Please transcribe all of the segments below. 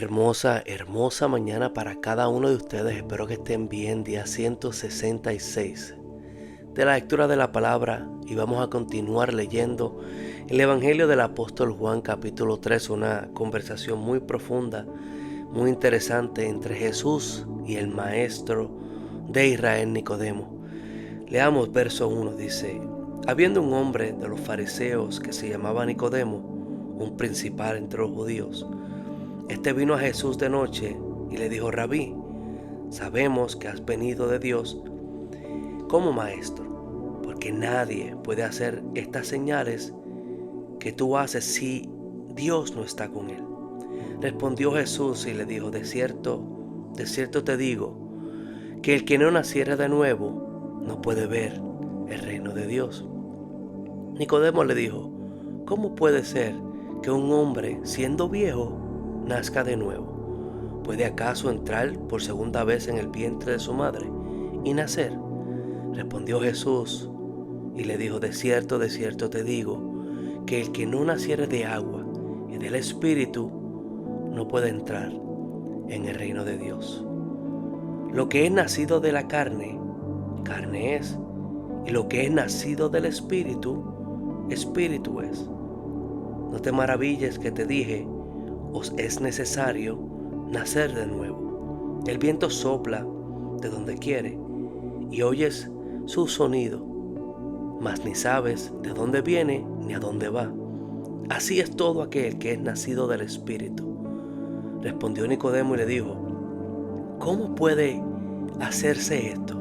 Hermosa mañana para cada uno de ustedes. Espero que estén bien. Día 166 de la lectura de la palabra, y vamos a continuar leyendo el Evangelio del apóstol Juan capítulo 3, una conversación muy profunda, muy interesante entre Jesús y el maestro de Israel, Nicodemo. Leamos verso 1, dice: habiendo un hombre de los fariseos que se llamaba Nicodemo, un principal entre los judíos, este vino a Jesús de noche y le dijo: Rabí, sabemos que has venido de Dios como maestro, porque nadie puede hacer estas señales que tú haces si Dios no está con él. Respondió Jesús y le dijo: de cierto te digo, que el que no naciere de nuevo no puede ver el reino de Dios. Nicodemo le dijo: ¿cómo puede ser que un hombre, siendo viejo, nazca de nuevo? ¿Puede acaso entrar por segunda vez en el vientre de su madre y nacer? Respondió Jesús y le dijo: de cierto te digo, que el que no naciere de agua y del Espíritu no puede entrar en el reino de Dios. Lo que es nacido de la carne, carne es, y lo que es nacido del Espíritu, Espíritu es. No te maravilles que te dije: os es necesario nacer de nuevo. El viento sopla de donde quiere y oyes su sonido, mas ni sabes de dónde viene ni a dónde va. Así es todo aquel que es nacido del Espíritu. Respondió Nicodemo y le dijo: ¿cómo puede hacerse esto?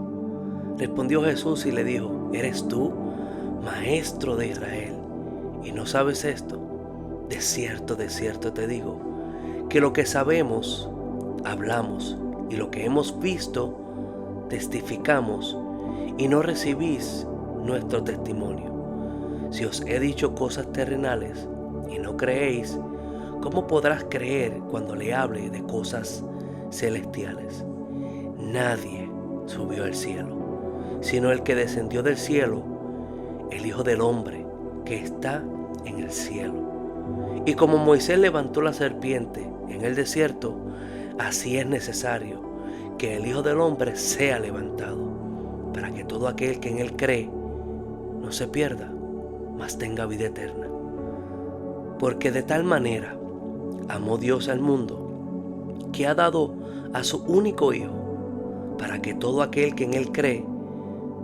Respondió Jesús y le dijo: ¿eres tú, maestro de Israel, y no sabes esto? De cierto te digo, que lo que sabemos, hablamos, y lo que hemos visto, testificamos, y no recibís nuestro testimonio. Si os he dicho cosas terrenales y no creéis, ¿cómo podrás creer cuando le hable de cosas celestiales? Nadie subió al cielo, sino el que descendió del cielo, el Hijo del Hombre, que está en el cielo. Y como Moisés levantó la serpiente en el desierto, así es necesario que el Hijo del Hombre sea levantado, para que todo aquel que en él cree no se pierda, mas tenga vida eterna. Porque de tal manera amó Dios al mundo, que ha dado a su único Hijo, para que todo aquel que en él cree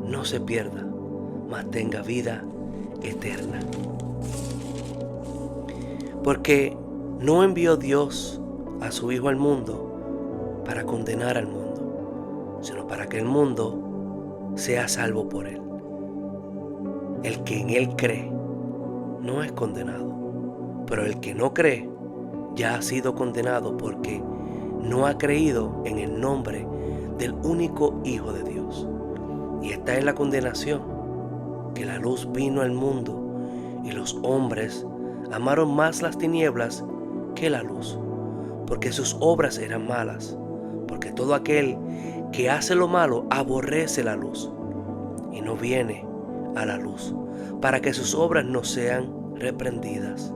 no se pierda, mas tenga vida eterna. Porque no envió Dios a su Hijo al mundo para condenar al mundo, sino para que el mundo sea salvo por él. El que en él cree no es condenado, pero el que no cree ya ha sido condenado, porque no ha creído en el nombre del único Hijo de Dios. Y esta es la condenación, que la luz vino al mundo, y los hombres amaron más las tinieblas que la luz, porque sus obras eran malas. Porque todo aquel que hace lo malo aborrece la luz, y no viene a la luz, para que sus obras no sean reprendidas.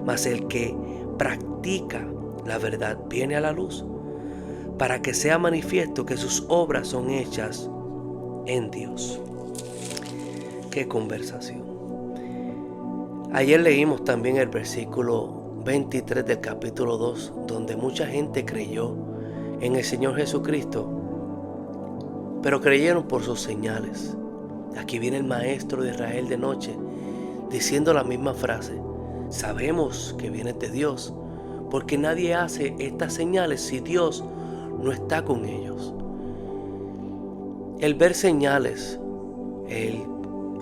Mas el que practica la verdad viene a la luz, para que sea manifiesto que sus obras son hechas en Dios. ¡Qué conversación! Ayer leímos también el versículo 23 del capítulo 2, donde mucha gente creyó en el Señor Jesucristo, pero creyeron por sus señales. Aquí viene el maestro de Israel de noche diciendo la misma frase: sabemos que vienes de Dios, porque nadie hace estas señales si Dios no está con ellos. El ver señales, el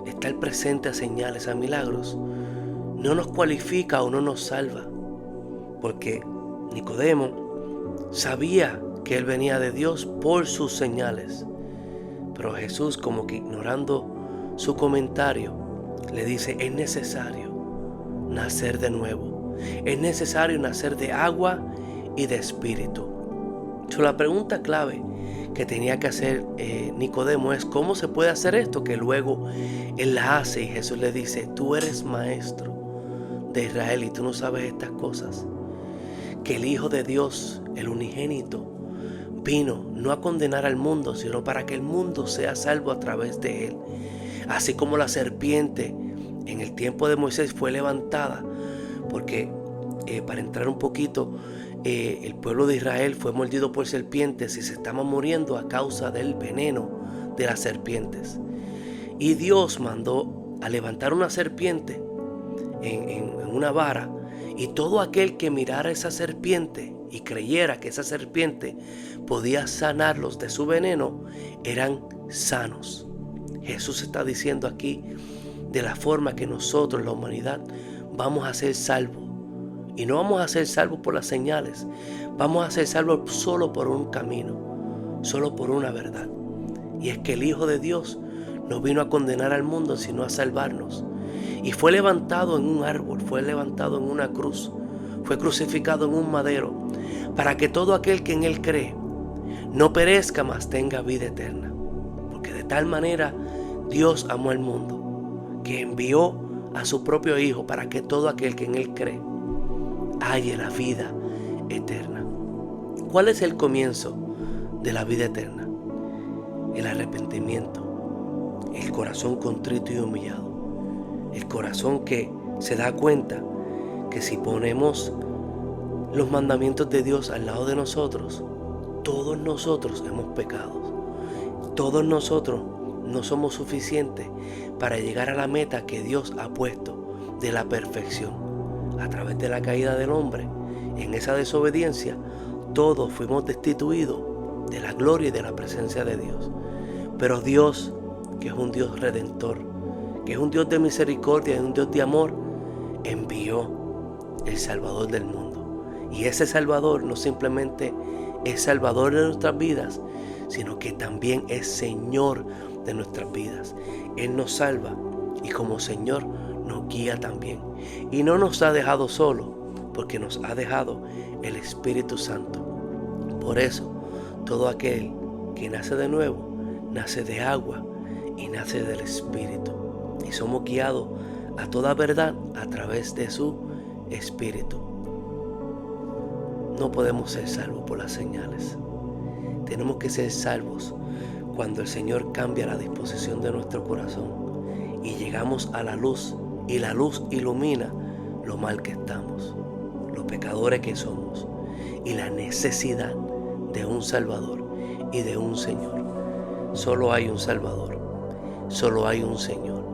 estar presente a señales, a milagros, no nos cualifica o no nos salva, porque Nicodemo sabía que él venía de Dios por sus señales, pero Jesús, como que ignorando su comentario, le dice: es necesario nacer de nuevo, es necesario nacer de agua y de espíritu. La pregunta clave que tenía que hacer Nicodemo es: ¿cómo se puede hacer esto? Que luego él la hace, y Jesús le dice: tú eres maestro de Israel y tú no sabes estas cosas. que el Hijo de Dios, el unigénito, vino no a condenar al mundo, sino para que el mundo sea salvo a través de él. Así como la serpiente en el tiempo de Moisés fue levantada, porque para entrar un poquito, el pueblo de Israel fue mordido por serpientes y se estaban muriendo a causa del veneno de las serpientes. Y Dios mandó a levantar una serpiente en una vara, y todo aquel que mirara esa serpiente y creyera que esa serpiente podía sanarlos de su veneno, eran sanos. Jesús está diciendo aquí de la forma que nosotros, la humanidad, vamos a ser salvos. Y no vamos a ser salvos por las señales, vamos a ser salvos solo por un camino, solo por una verdad. Y es que el Hijo de Dios no vino a condenar al mundo, sino a salvarnos. Y fue levantado en un árbol, fue levantado en una cruz, fue crucificado en un madero, para que todo aquel que en él cree no perezca, mas tenga vida eterna. Porque de tal manera Dios amó al mundo, que envió a su propio Hijo para que todo aquel que en él cree halle la vida eterna. ¿Cuál es el comienzo de la vida eterna? El arrepentimiento, el corazón contrito y humillado, el corazón que se da cuenta que si ponemos los mandamientos de Dios al lado de nosotros, todos nosotros hemos pecado. Todos nosotros no somos suficientes para llegar a la meta que Dios ha puesto de la perfección. A través de la caída del hombre, en esa desobediencia, todos fuimos destituidos de la gloria y de la presencia de Dios. Pero Dios, que es un Dios redentor, que es un Dios de misericordia y un Dios de amor, envió el Salvador del mundo. Y ese Salvador no simplemente es Salvador de nuestras vidas, sino que también es Señor de nuestras vidas. Él nos salva y como Señor nos guía también. Y no nos ha dejado solos, porque nos ha dejado el Espíritu Santo. Por eso, todo aquel que nace de nuevo, nace de agua y nace del Espíritu. Y somos guiados a toda verdad a través de su Espíritu. No podemos ser salvos por las señales. Tenemos que ser salvos cuando el Señor cambia la disposición de nuestro corazón y llegamos a la luz, y la luz ilumina lo mal que estamos, los pecadores que somos, y la necesidad de un Salvador y de un Señor. Solo hay un Salvador, solo hay un Señor,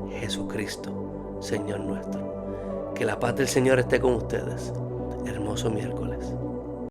Jesucristo, Señor nuestro. Que la paz del Señor esté con ustedes. Hermoso miércoles.